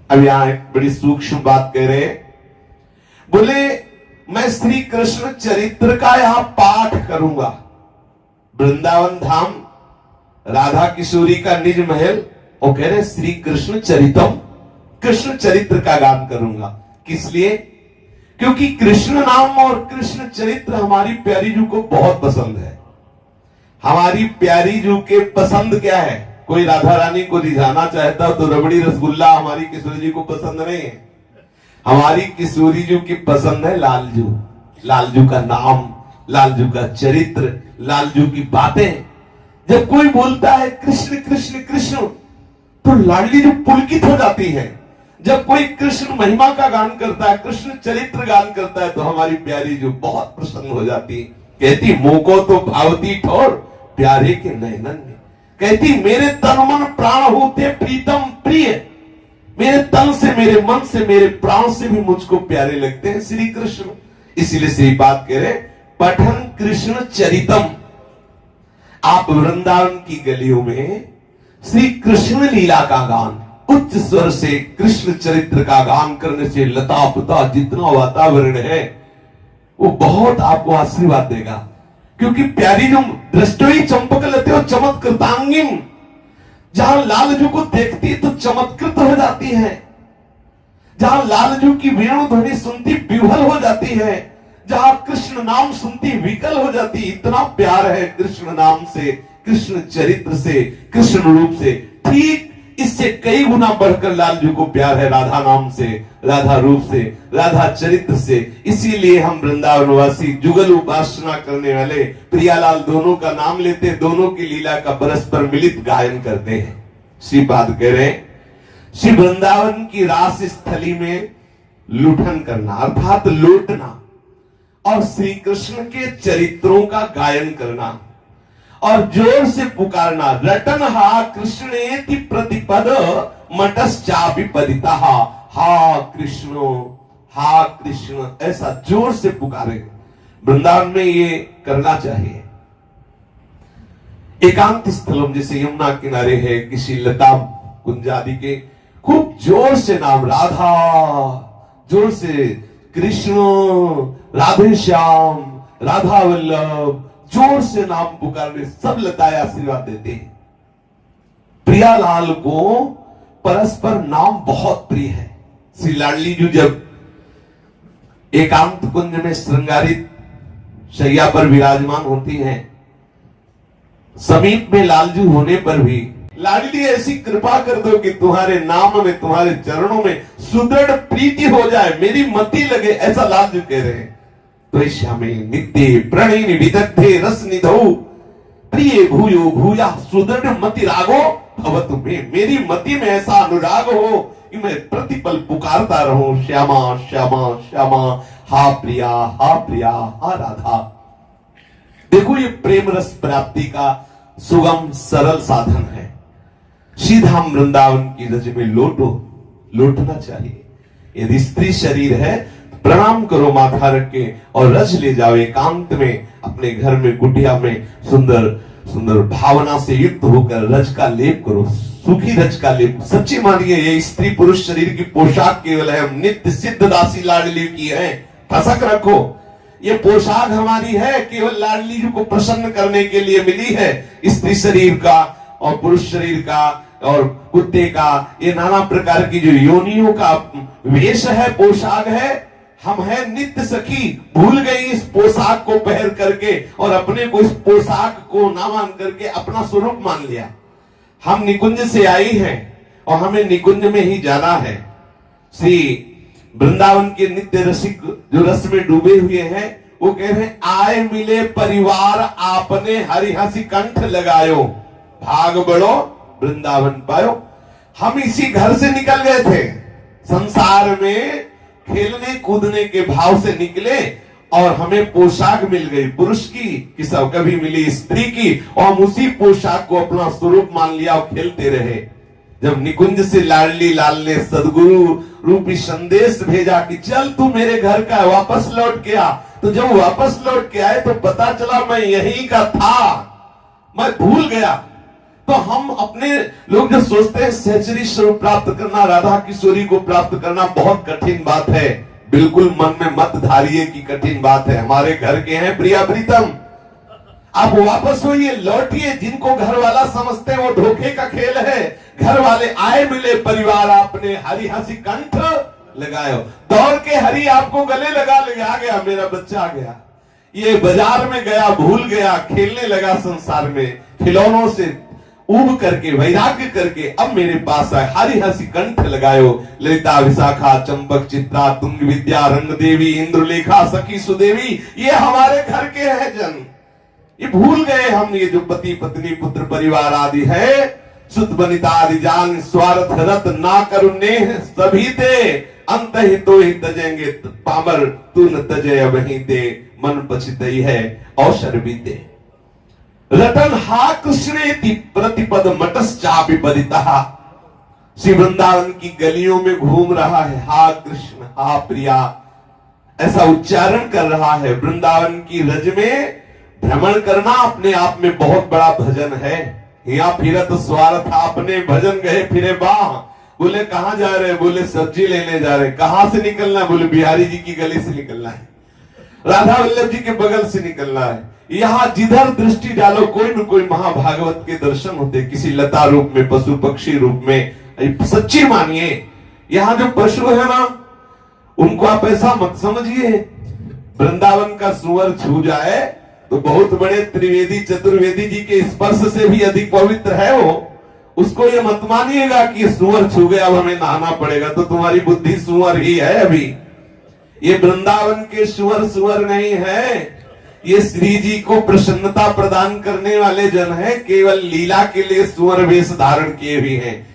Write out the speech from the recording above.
अब यहां एक बड़ी सूक्ष्म बात कह रहे हैं, बोले मैं श्री कृष्ण चरित्र का यहां पाठ करूंगा। वृंदावन धाम, राधा किशोरी का निज महल, वो कह रहे श्री कृष्ण चरितम, कृष्ण चरित्र का गान करूंगा। किस लिए? क्योंकि कृष्ण नाम और कृष्ण चरित्र हमारी प्यारी जू को बहुत पसंद है। हमारी प्यारी जू के पसंद क्या है? कोई राधा रानी को रिझाना चाहता तो रबड़ी रसगुल्ला हमारी किशोरी जी को पसंद नहीं है। हमारी किशोरी जू की पसंद है लालजू। लालजू का नाम, लालजू का चरित्र, लालजू की बातें। जब कोई बोलता है कृष्ण कृष्ण कृष्ण तो लाडली जो पुलकित हो जाती है। जब कोई कृष्ण महिमा का गान करता है, कृष्ण चरित्र गान करता है, तो हमारी प्यारी जो बहुत प्रसन्न हो जाती है। कहती मोको तो भावती ठोर प्यारे के नयनन में। कहती मेरे तन मन प्राण होते प्रीतम प्रिय, मेरे तन से, मेरे मन से, मेरे प्राण से भी मुझको प्यारे लगते हैं श्री कृष्ण। इसीलिए सही बात कह रहे पठन कृष्ण चरितम। आप वृंदावन की गलियों में श्री कृष्ण लीला का गान उच्च स्वर से, कृष्ण चरित्र का गान करने से लता पुता जितना वातावरण है वो बहुत आपको आशीर्वाद देगा। क्योंकि प्यारी जो दृष्टि चंपक लेते हो चमत्कृतांगिम, जहां लालजू को देखती तो चमत्कृत हो जाती है, जहां लालजू की वेणु ध्वनि सुनती विह्वल हो जाती है, जहां कृष्ण नाम सुनती विकल हो जाती। इतना प्यार है कृष्ण नाम से, कृष्ण चरित्र से, कृष्ण रूप से। ठीक इससे कई गुना बढ़कर लालजू को प्यार है राधा नाम से, राधा रूप से, राधा चरित्र से। इसीलिए हम वृंदावनवासी जुगल उपासना करने वाले प्रियालाल दोनों का नाम लेते, दोनों की लीला का परस्पर मिलित गायन करते हैं। श्री बात कह रहे श्री वृंदावन की रास स्थली में लुठन करना अर्थात लौटना और श्री कृष्ण के चरित्रों का गायन करना और जोर से पुकारना, रटन हा कृष्णेति प्रतिपद मटश्चापि पदिता हा कृष्ण, हा कृष्ण, ऐसा जोर से पुकारे। वृंदावन में ये करना चाहिए। एकांत स्थलों जैसे यमुना किनारे है, किसी लता कुंज आदि के, खूब जोर से नाम राधा, जोर से कृष्ण, राधे श्याम, राधा वल्लभ, जोर से नाम पुकारने सब लताएं आशीर्वाद देते हैं। प्रियालाल को परस्पर नाम बहुत प्रिय है। श्री लाडली जी जब एकांत कुंज में श्रृंगारित शैया पर विराजमान होती हैं, समीप में लालजू होने पर भी लाडली ऐसी कृपा कर दो कि तुम्हारे नाम में, तुम्हारे चरणों में सुदृढ़ प्रीति हो जाए, मेरी मति लगे, ऐसा लालजू कह रहे हैं। तो श्यामे नित्य प्रणयिनी विदग्धे रस निधौ प्रिय भूयो भूया सुदृढ़ मति रागो भवतु में। मेरी मति में ऐसा अनुराग हो कि मैं प्रतिपल पुकारता रहूं श्यामा श्यामा श्यामा, हा प्रिया हा प्रिया हा राधा। देखो ये प्रेम रस प्राप्ति का सुगम सरल साधन है। सीधा वृंदावन की रज में लौटना चाहिए। यदि स्त्री शरीर है प्रणाम करो माथा रख के और रज ले जाओ एकांत में, अपने घर में कुटिया में सुंदर सुंदर भावना से युक्त होकर रज का लेप करो, सुखी रज का लेप। सच्ची मानिए ये स्त्री पुरुष शरीर की पोशाक केवल है, हम नित्य सिद्ध दासी लाडली की है, फसक रखो। ये पोशाक हमारी है, केवल लाडली जी को प्रसन्न करने के लिए मिली है। स्त्री शरीर का और पुरुष शरीर का और कुत्ते का, ये नाना प्रकार की जो योनियों का वेश है, पोशाक है, हम है नित्य सखी। भूल गई इस पोशाक को पहन करके और अपने को इस पोशाक को ना मान करके अपना स्वरूप मान लिया। हम निकुंज से आई हैं और हमें निकुंज में ही जाना है। श्री वृंदावन के नित्य रसिक जो रस में डूबे हुए हैं वो कह रहे हैं आए मिले परिवार आपने हरिहसी कंठ लगायो, भाग बढ़ो वृंदावन पायो। हम इसी घर से निकल गए थे, संसार में खेलने कूदने के भाव से निकले और हमें पोशाक मिल गई पुरुष की, कि सब कभी मिली स्त्री की, और हम उसी पोशाक को अपना स्वरूप मान लिया और खेलते रहे। जब निकुंज से लाडली लाल ने सदगुरु रूपी संदेश भेजा कि चल तू मेरे घर का वापस लौट के आ, तो जब वापस लौट के आए तो पता चला मैं यहीं का था, मैं भूल गया। तो हम अपने लोग जो सोचते हैं सहचरी स्वरूप प्राप्त करना, राधा किशोरी को प्राप्त करना बहुत कठिन बात है, बिल्कुल मन में मत धारिए कि कठिन बात है। हमारे घर के हैं प्रिया प्रीतम, आप वापस होइए, लौटिए। जिनको घर वाला समझते हैं वो धोखे का खेल है। घर वाले आए मिले, परिवार आपने हरि हंसी कंठ लगायो, दौड़ के हरि आपको गले लगा ले, आ गया मेरा बच्चा आ गया। ये बाजार में गया, भूल गया, खेलने लगा संसार में, खिलौनों से उब करके वैराग्य करके अब मेरे पास आए, हरि हंसी कंठ लगायो। ललिता विशाखा चंपक चित्रा तुंग विद्या रंग देवी इंद्रलेखा सखी सुदेवी, ये हमारे घर के हैं जन। ये भूल गए हम, ये जो पति पत्नी पुत्र परिवार आदि है, सुत बनिता आदि जान स्वार्थ रत ना करुणे सभी ते, अंत ही तो ही तजेंगे पामर तू न तजे अब ही दे, मन पछितई है अवसर बीते। रतन हा कृष्णेति प्रतिपद मटश्चापि पदितः, श्री वृंदावन की गलियों में घूम रहा है, हा कृष्ण हा प्रिया ऐसा उच्चारण कर रहा है। वृंदावन की रज में भ्रमण करना अपने आप में बहुत बड़ा भजन है। यहाँ फिरत स्वार्थ आपने भजन गए फिरे बाह, बोले कहां जा रहे, बोले सब्जी लेने जा रहे। कहां से निकलना, बोले बिहारी जी की गली से निकलना है, राधा वल्लभ जी के बगल से निकलना है। यहाँ जिधर दृष्टि डालो कोई न कोई महाभागवत के दर्शन होते, किसी लता रूप में, पशु पक्षी रूप में। सच्ची मानिए, यहाँ जो पशु है ना, उनको आप ऐसा मत समझिए वृंदावन का सुअर छू जाए तो बहुत बड़े त्रिवेदी चतुर्वेदी जी के स्पर्श से भी अधिक पवित्र है वो। उसको ये मत मानिएगा कि सुअर छू गया अब हमें नहाना पड़ेगा, तो तुम्हारी बुद्धि सुअर ही है अभी। ये वृंदावन के सुअर सुअर नहीं है, ये श्री जी को प्रसन्नता प्रदान करने वाले जन है, केवल लीला के लिए सुअर वेश धारण किए हुए हैं।